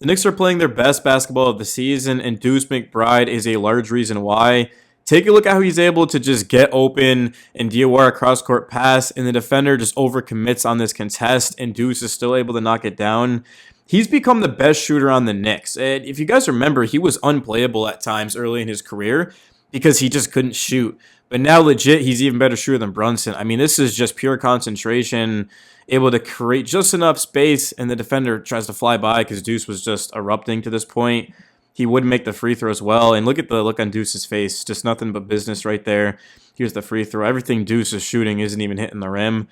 The Knicks are playing their best basketball of the season, and Deuce McBride is a large reason why. Take a look at how he's able to just get open and Diawara cross-court pass, and the defender just overcommits on this contest, and Deuce is still able to knock it down. He's become the best shooter on the Knicks. And if you guys remember, he was unplayable at times early in his career because he just couldn't shoot. But now, legit, he's even better shooter than Brunson. I mean, this is just pure concentration, able to create just enough space, and the defender tries to fly by because Deuce was just erupting to this point. He would make the free throw as well. And look at the look on Deuce's face. Just nothing but business right there. Here's the free throw. Everything Deuce is shooting isn't even hitting the rim.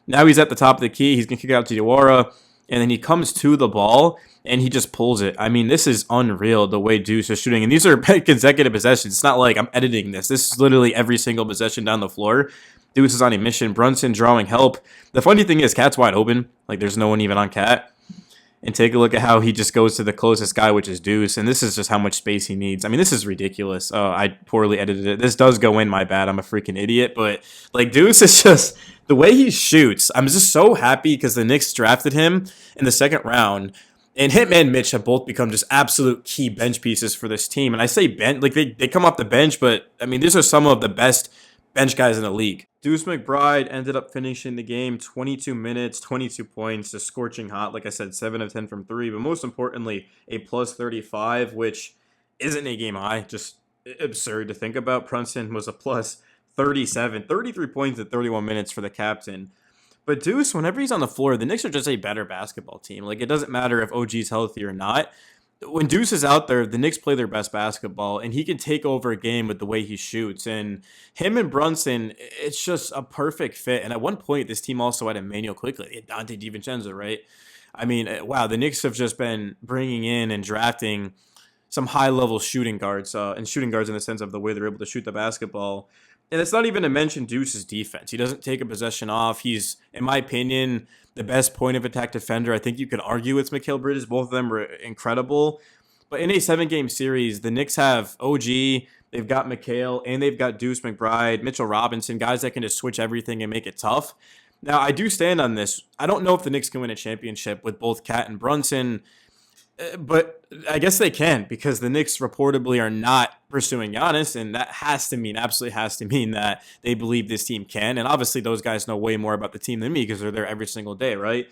Now he's at the top of the key. He's going to kick out to Diawara. And then he comes to the ball, and he just pulls it. I mean, this is unreal, the way Deuce is shooting. And these are consecutive possessions. It's not like I'm editing this. This is literally every single possession down the floor. Deuce is on a mission. Brunson drawing help. The funny thing is, Cat's wide open. Like, there's no one even on Cat. And take a look at how he just goes to the closest guy, which is Deuce. And this is just how much space he needs. I mean, this is ridiculous. Oh, I poorly edited it. This does go in, my bad. I'm a freaking idiot. But, like, Deuce is just... the way he shoots, I'm just so happy because the Knicks drafted him in the second round. And him and Mitch have both become just absolute key bench pieces for this team. And I say bench, like they come off the bench, but, I mean, these are some of the best bench guys in the league. Deuce McBride ended up finishing the game 22 minutes, 22 points, just scorching hot. Like I said, 7 of 10 from 3. But most importantly, a plus 35, which isn't a game high. Just absurd to think about. Brunson was a plus 37, 33 points at 31 minutes for the captain. But Deuce, whenever he's on the floor, the Knicks are just a better basketball team. Like, it doesn't matter if OG's healthy or not. When Deuce is out there, the Knicks play their best basketball, and he can take over a game with the way he shoots. And him and Brunson, it's just a perfect fit. And at one point, this team also had Emmanuel Quickley, Dante DiVincenzo, right? I mean, wow, the Knicks have just been bringing in and drafting some high-level shooting guards, and shooting guards in the sense of the way they're able to shoot the basketball. And it's not even to mention Deuce's defense. He doesn't take a possession off. He's, in my opinion, the best point of attack defender. I think you could argue it's Mikal Bridges. Both of them were incredible. But in a 7-game series, the Knicks have OG, they've got Mikal, and they've got Deuce McBride, Mitchell Robinson, guys that can just switch everything and make it tough. Now, I do stand on this. I don't know if the Knicks can win a championship with both Cat and Brunson. But I guess they can because the Knicks reportedly are not pursuing Giannis, and that has to mean, absolutely has to mean that they believe this team can. And obviously those guys know way more about the team than me because they're there every single day, right?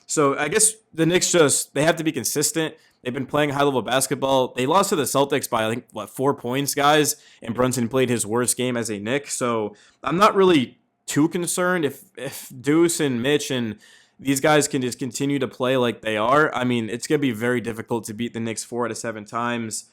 So I guess the Knicks they have to be consistent. They've been playing high-level basketball. They lost to the Celtics by, I think, 4 points, guys, and Brunson played his worst game as a Knick. So I'm not really too concerned if Deuce and Mitch and these guys can just continue to play like they are. I mean, it's going to be very difficult to beat the Knicks 4 out of 7 times.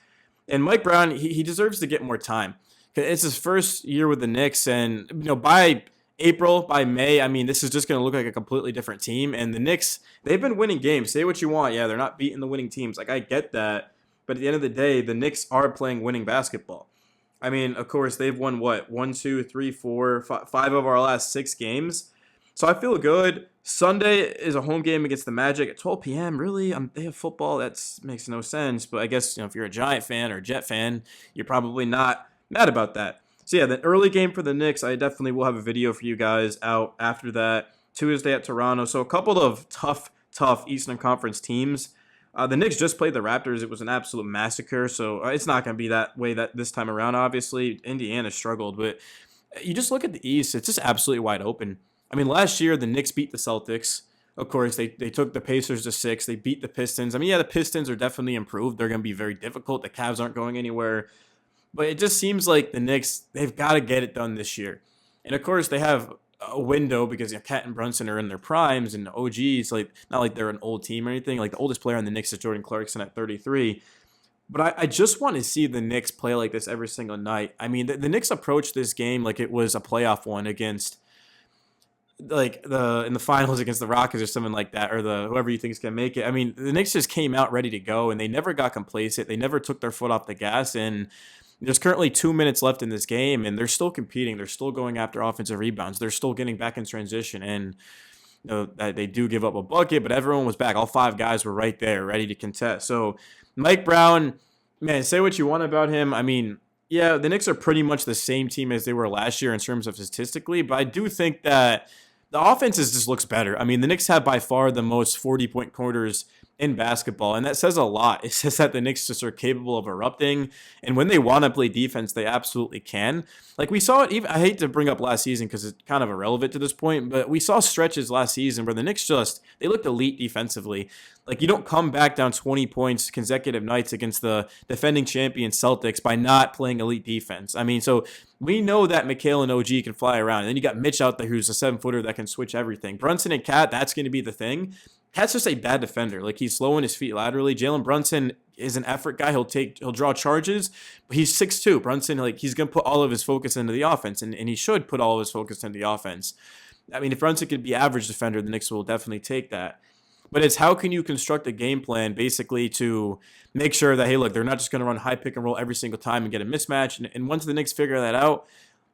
And Mike Brown, he deserves to get more time. It's his first year with the Knicks, and by April, by May, I mean, this is just going to look like a completely different team. And the Knicks, they've been winning games. Say what you want. Yeah, they're not beating the winning teams. Like, I get that. But at the end of the day, the Knicks are playing winning basketball. I mean, of course, they've won what? 1, 2, 3, 4, 5 of our last 6 games. So I feel good. Sunday is a home game against the Magic at 12 p.m. Really? They have football? That makes no sense. But I guess if you're a Giant fan or a Jet fan, you're probably not mad about that. So yeah, the early game for the Knicks, I definitely will have a video for you guys out after that. Tuesday at Toronto. So a couple of tough Eastern Conference teams. The Knicks just played the Raptors. It was an absolute massacre. So it's not going to be that way that this time around, obviously. Indiana struggled. But you just look at the East, it's just absolutely wide open. I mean, last year, the Knicks beat the Celtics. Of course, they took the Pacers to 6. They beat the Pistons. I mean, yeah, the Pistons are definitely improved. They're going to be very difficult. The Cavs aren't going anywhere. But it just seems like the Knicks, they've got to get it done this year. And, of course, they have a window because Cat and Brunson are in their primes. And OG's, like, not like they're an old team or anything. Like, the oldest player on the Knicks is Jordan Clarkson at 33. But I just want to see the Knicks play like this every single night. I mean, the Knicks approached this game like it was a playoff one against like in the finals against the Rockets or something like that, or whoever you think is gonna make it. I mean, the Knicks just came out ready to go, and they never got complacent. They never took their foot off the gas, and there's currently 2 minutes left in this game, and they're still competing. They're still going after offensive rebounds. They're still getting back in transition, and they do give up a bucket, but everyone was back. All 5 guys were right there, ready to contest. So Mike Brown, man, say what you want about him. I mean, yeah, the Knicks are pretty much the same team as they were last year in terms of statistically, but I do think that the offense just looks better. I mean, the Knicks have by far the most 40-point quarters in basketball, and that says a lot. It says that the Knicks just are capable of erupting, and when they want to play defense, they absolutely can. Like we saw it. Even I hate to bring up last season because it's kind of irrelevant to this point, but we saw stretches last season where the Knicks just they looked elite defensively. Like you don't come back down 20 points consecutive nights against the defending champion Celtics by not playing elite defense. I mean, so we know that McHale and OG can fly around, and then you got Mitch out there who's a 7-footer that can switch everything. Brunson and Cat, that's going to be the thing. Cat's just a bad defender. Like he's slow in his feet laterally. Jalen Brunson is an effort guy. He'll draw charges, but he's 6'2". Brunson, like he's gonna put all of his focus into the offense, and he should put all of his focus into the offense. I mean, if Brunson could be average defender, the Knicks will definitely take that. But it's how can you construct a game plan basically to make sure that, hey, look, they're not just going to run high pick and roll every single time and get a mismatch. And once the Knicks figure that out,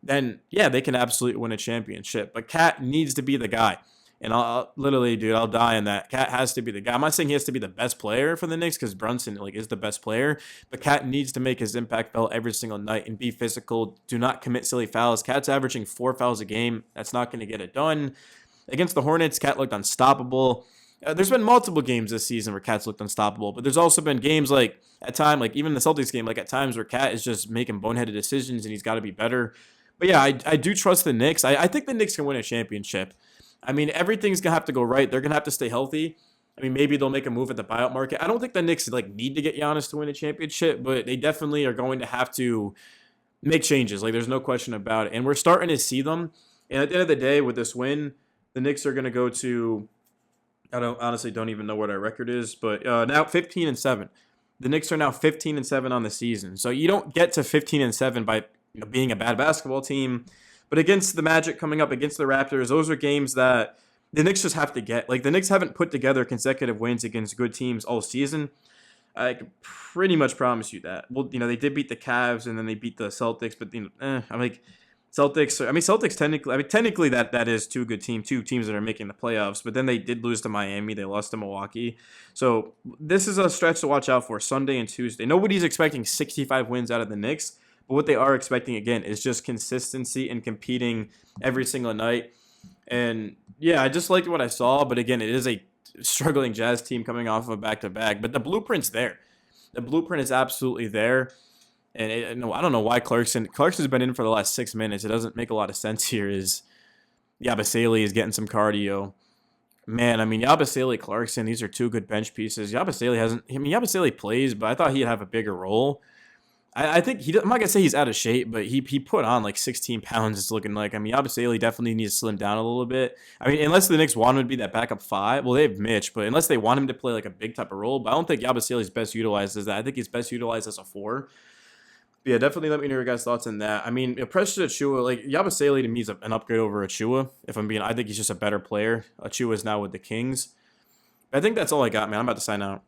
then, yeah, they can absolutely win a championship. But Cat needs to be the guy. And I'll literally, dude, I'll die on that. Cat has to be the guy. I'm not saying he has to be the best player for the Knicks because Brunson like is the best player, but Cat needs to make his impact felt every single night and be physical. Do not commit silly fouls. Cat's averaging 4 fouls a game. That's not going to get it done. Against the Hornets, Cat looked unstoppable. There's been multiple games this season where Cat's looked unstoppable, but there's also been games like at time, like even the Celtics game, like at times where Cat is just making boneheaded decisions and he's got to be better. But yeah, I do trust the Knicks. I think the Knicks can win a championship. I mean, everything's going to have to go right. They're going to have to stay healthy. I mean, maybe they'll make a move at the buyout market. I don't think the Knicks like need to get Giannis to win a championship, but they definitely are going to have to make changes. Like, there's no question about it. And we're starting to see them. And at the end of the day, with this win, the Knicks are going to go to, I honestly don't even know what our record is, but now 15-7. The Knicks are now 15-7 on the season. So you don't get to 15-7 by being a bad basketball team. But against the Magic coming up, against the Raptors, those are games that the Knicks just have to get. Like, the Knicks haven't put together consecutive wins against good teams all season. I can pretty much promise you that. Well, they did beat the Cavs and then they beat the Celtics, but I'm like Celtics technically that is two teams that are making the playoffs, but then they did lose to Miami, they lost to Milwaukee. So this is a stretch to watch out for Sunday and Tuesday. Nobody's expecting 65 wins out of the Knicks. But what they are expecting, again, is just consistency and competing every single night. And, yeah, I just liked what I saw. But, again, it is a struggling Jazz team coming off of a back-to-back. But the blueprint's there. The blueprint is absolutely there. And I don't know why Clarkson's been in for the last 6 minutes. It doesn't make a lot of sense here. Yabusele is getting some cardio. Man, I mean, Yabusele, Clarkson, these are two good bench pieces. Yabusele plays, but I thought he'd have a bigger role. I think I'm not gonna say he's out of shape, but he put on like 16 pounds. It's looking like. I mean, Yabusele definitely needs to slim down a little bit. I mean, unless the Knicks want him to be that backup 5. Well, they have Mitch, but unless they want him to play like a big type of role, but I don't think Yabusele's best utilized as that. I think he's best utilized as a 4. But yeah, definitely let me know your guys' thoughts on that. I mean, Precious Achiuwa, like Yabusele to me is an upgrade over Achiuwa. I think he's just a better player. Achiuwa is now with the Kings. But I think that's all I got, man. I'm about to sign out.